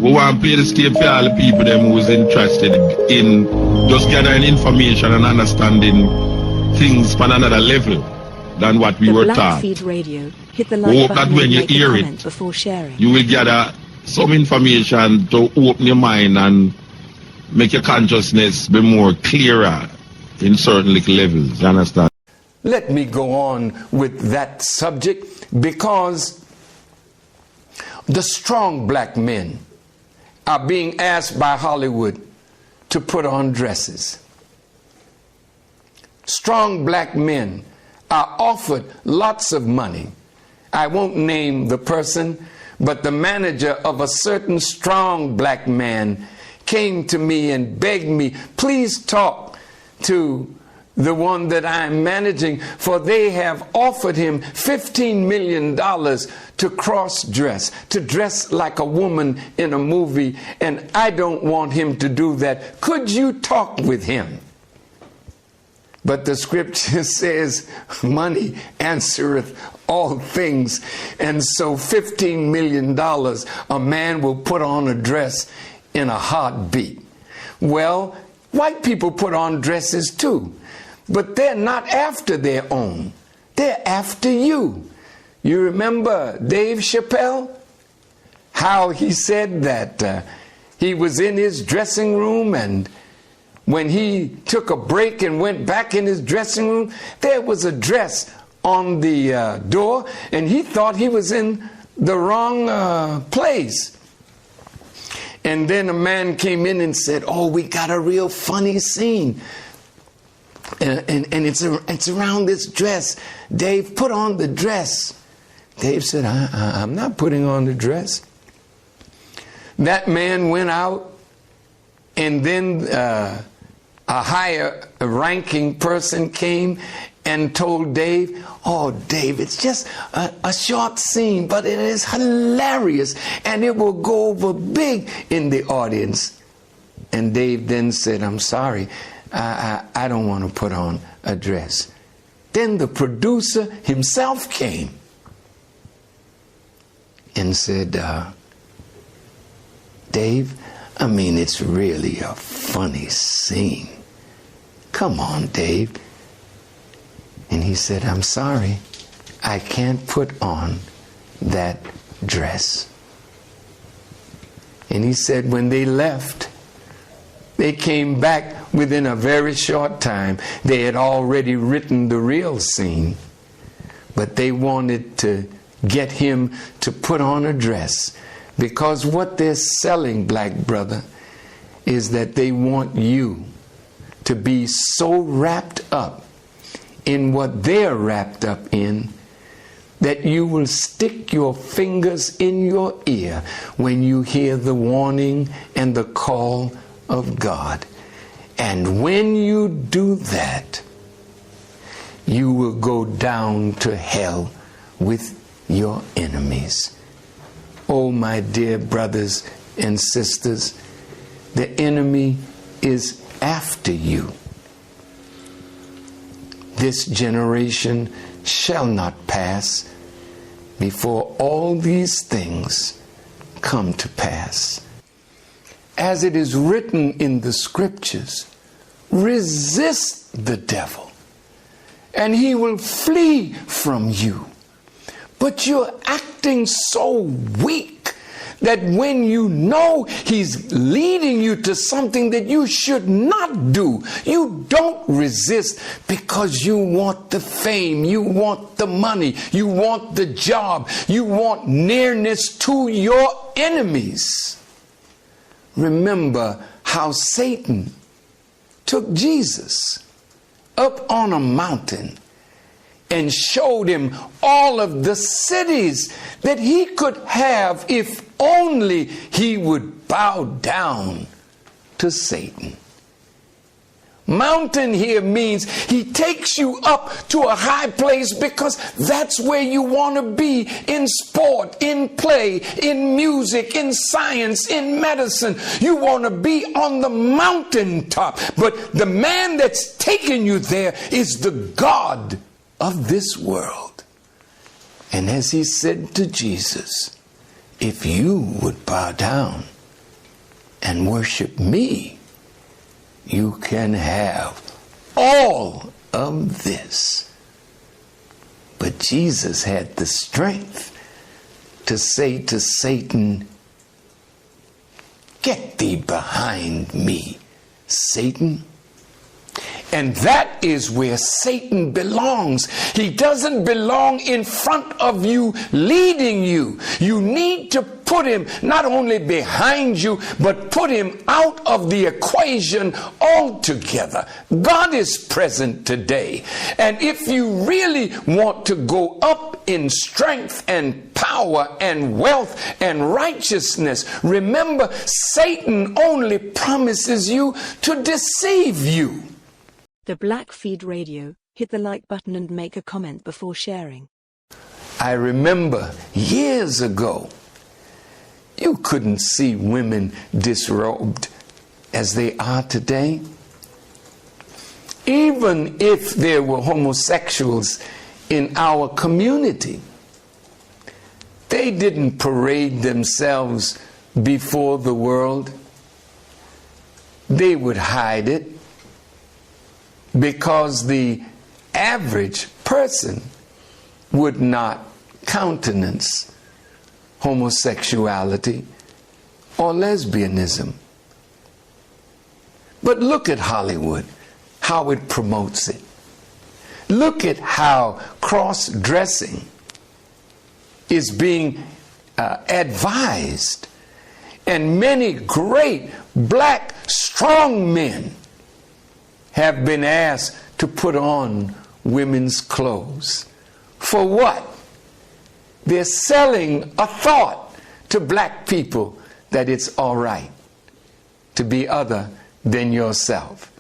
We want to play this tape for all the people them who's interested in just gathering information and understanding things on another level than what we were taught. Radio. Hit the We hope that when you hear it, before sharing. you will gather some information to open your mind and make your consciousness be more clearer in certain little levels. You understand? Let me go on with that subject, because the strong black men are being asked by Hollywood to put on dresses. Strong black men are offered lots of money. I won't name the person, but the manager of a certain strong black man came to me and begged me, please talk to the one that I'm managing, for they have offered him $15 million to cross-dress, to dress like a woman in a movie, and I don't want him to do that. Could you talk with him? But the scripture says, money answereth all things. And so $15 million, a man will put on a dress in a heartbeat. Well, white people put on dresses too, but they're not after their own. They're after you. You remember Dave Chapelle? How he said that he was in his dressing room, and when he took a break and went back in his dressing room, there was a dress on the door, and he thought he was in the wrong place. And then a man came in and said, oh, we got a real funny scene. And it's around this dress. Dave, put on the dress. Dave said, I'm not putting on the dress. That man went out, and then a higher ranking person came and told Dave, oh, Dave, it's just a short scene, but it is hilarious, and it will go over big in the audience. And Dave then said, I'm sorry, I don't want to put on a dress. Then the producer himself came and said, Dave, I mean, it's really a funny scene. Come on, Dave. And he said, I'm sorry, I can't put on that dress. And he said, when they left, they came back within a very short time. They had already written the real scene, but they wanted to get him to put on a dress, because what they're selling, black brother, is that they want you to be so wrapped up in what they're wrapped up in that you will stick your fingers in your ear when you hear the warning and the call of God. And when you do that, you will go down to hell with your enemies. Oh, my dear brothers and sisters, the enemy is after you. This generation shall not pass before all these things come to pass. As it is written in the scriptures, resist the devil, and he will flee from you. But you're acting so weak that when you know he's leading you to something that you should not do, you don't resist, because you want the fame, you want the money, you want the job, you want nearness to your enemies. Remember how Satan took Jesus up on a mountain and showed him all of the cities that he could have if only he would bow down to Satan. Mountain here means he takes you up to a high place because that's where you want to be, in sport, in play, in music, in science, in medicine. You want to be on the mountaintop. But the man that's taking you there is the God of this world. And as he said to Jesus, if you would bow down and worship me, you can have all of this. But Jesus had the strength to say to Satan, get thee behind me, Satan. And that is where Satan belongs. He doesn't belong in front of you, leading you. You need to put him not only behind you, but put him out of the equation altogether. God is present today. And if you really want to go up in strength and power and wealth and righteousness, remember, Satan only promises you to deceive you. The Black Feed Radio. Hit the like button and make a comment before sharing. I remember years ago, you couldn't see women disrobed as they are today. Even if there were homosexuals in our community, they didn't parade themselves before the world. They would hide it, because the average person would not countenance homosexuality or lesbianism. But look at Hollywood, how it promotes it. Look at how cross-dressing is being advised. And many great black strong men have been asked to put on women's clothes. For what? They're selling a thought to black people that it's all right to be other than yourself.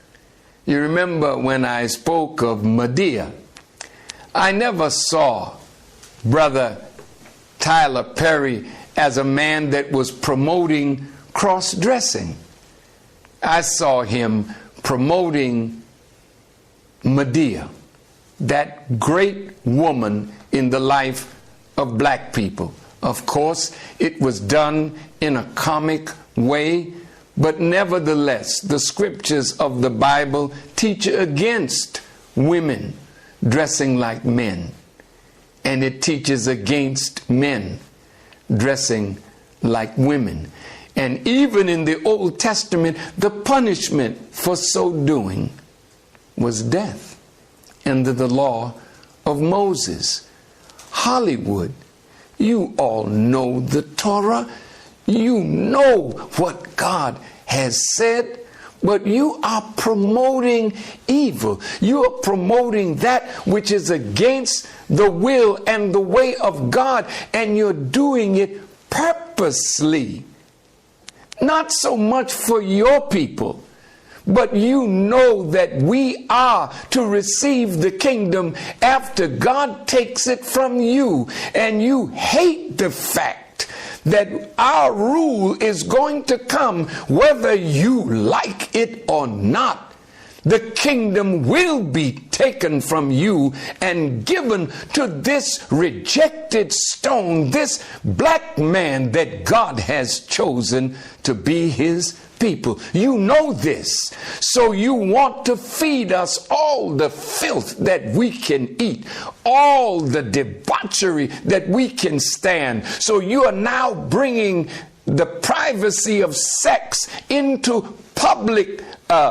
You remember when I spoke of Medea, I never saw Brother Tyler Perry as a man that was promoting cross-dressing. I saw him promoting Medea, that great woman in the life of black people. Of course, it was done in a comic way, but nevertheless, the scriptures of the Bible teach against women dressing like men, and it teaches against men dressing like women. And even in the Old Testament, the punishment for so doing was death under the law of Moses. Hollywood, you all know the Torah. You know what God has said, but you are promoting evil. You are promoting that which is against the will and the way of God, and you're doing it purposely. Not so much for your people, but you know that we are to receive the kingdom after God takes it from you, and you hate the fact that our rule is going to come whether you like it or not. The kingdom will be taken from you and given to this rejected stone, this black man that God has chosen to be his people. You know this, so you want to feed us all the filth that we can eat, all the debauchery that we can stand. So you are now bringing the privacy of sex into public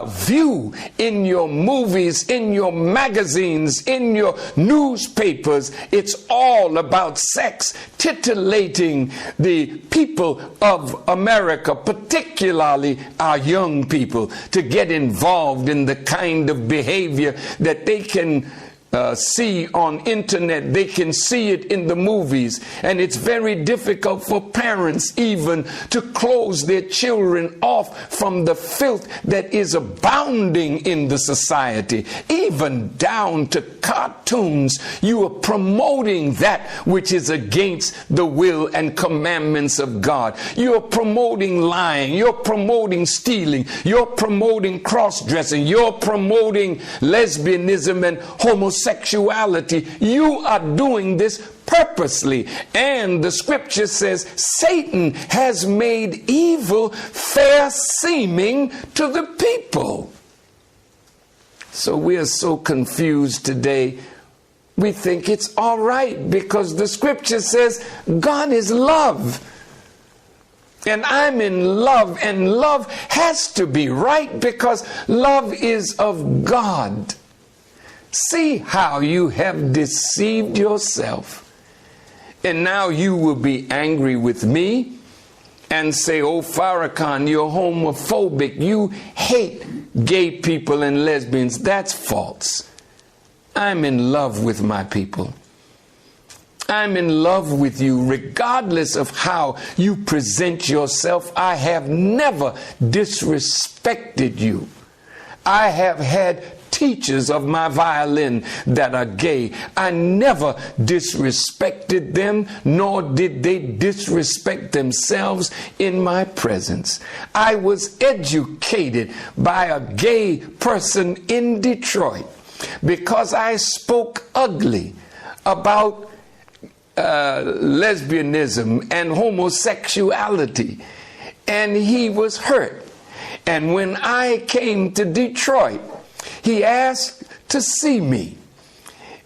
view in your movies, in your magazines, in your newspapers. It's all about sex, titillating the people of America, particularly our young people, to get involved in the kind of behavior that they can see on internet. They can see it in the movies, and it's very difficult for parents even to close their children off from the filth that is abounding in the society, even down to cartoons. You are promoting that which is against the will and commandments of God. You're promoting lying, you're promoting stealing, you're promoting cross-dressing, you're promoting lesbianism and homosexuality. You are doing this purposely, and the scripture says Satan has made evil fair seeming to the people. So we are so confused today. We think it's all right because the scripture says God is love. And I'm in love, and love has to be right because love is of God. See how you have deceived yourself. And now you will be angry with me and say, oh, Farrakhan, you're homophobic. You hate gay people and lesbians. That's false. I'm in love with my people. I'm in love with you regardless of how you present yourself. I have never disrespected you. I have had teachers of my violin that are gay. I never disrespected them, nor did they disrespect themselves in my presence. I was educated by a gay person in Detroit because I spoke ugly about lesbianism and homosexuality, and he was hurt. And when I came to Detroit, he asked to see me,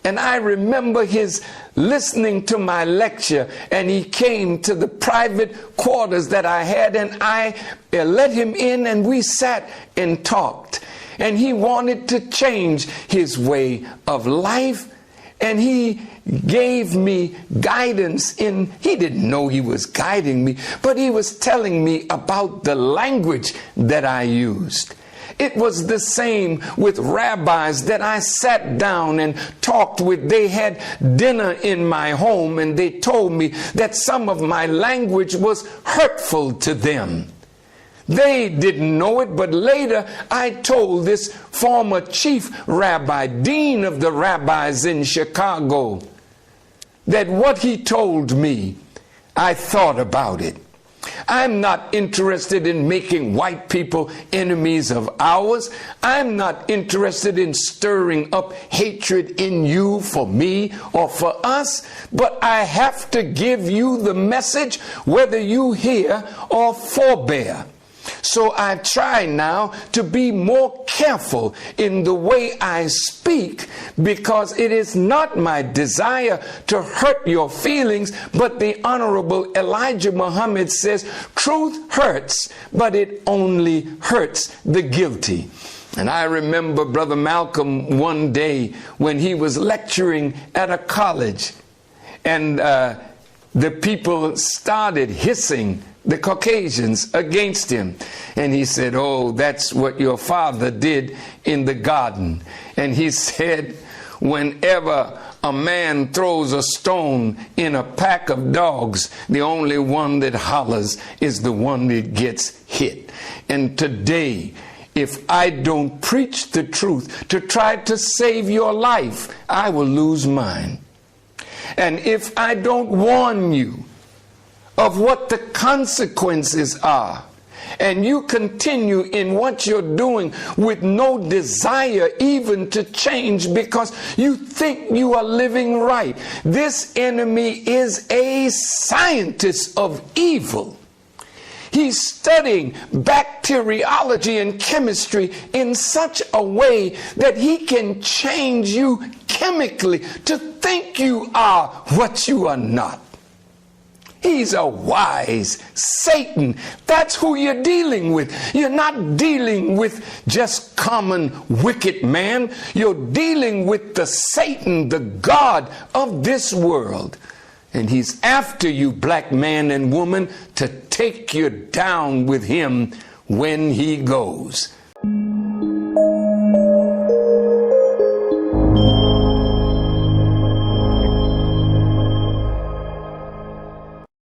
and I remember his listening to my lecture, and he came to the private quarters that I had, and I let him in, and we sat and talked, and he wanted to change his way of life, and he gave me guidance he didn't know he was guiding me, but he was telling me about the language that I used. It was the same with rabbis that I sat down and talked with. They had dinner in my home, and they told me that some of my language was hurtful to them. They didn't know it, but later I told this former chief rabbi, dean of the rabbis in Chicago, that what he told me, I thought about it. I'm not interested in making white people enemies of ours. I'm not interested in stirring up hatred in you for me or for us, but I have to give you the message whether you hear or forbear. So I try now to be more careful in the way I speak, because it is not my desire to hurt your feelings, but the Honorable Elijah Muhammad says truth hurts, but it only hurts the guilty. And I remember Brother Malcolm one day when he was lecturing at a college, and the people started hissing, the Caucasians, against him. And he said, oh, that's what your father did in the garden. And he said, whenever a man throws a stone in a pack of dogs, the only one that hollers is the one that gets hit. And today, if I don't preach the truth to try to save your life, I will lose mine. And if I don't warn you of what the consequences are, and you continue in what you're doing with no desire even to change because you think you are living right, this enemy is a scientist of evil. He's studying bacteriology and chemistry in such a way that he can change you chemically to think you are what you are not. He's a wise Satan. That's who you're dealing with. You're not dealing with just common wicked man. You're dealing with the Satan, the God of this world. And he's after you, black man and woman, to take you down with him when he goes.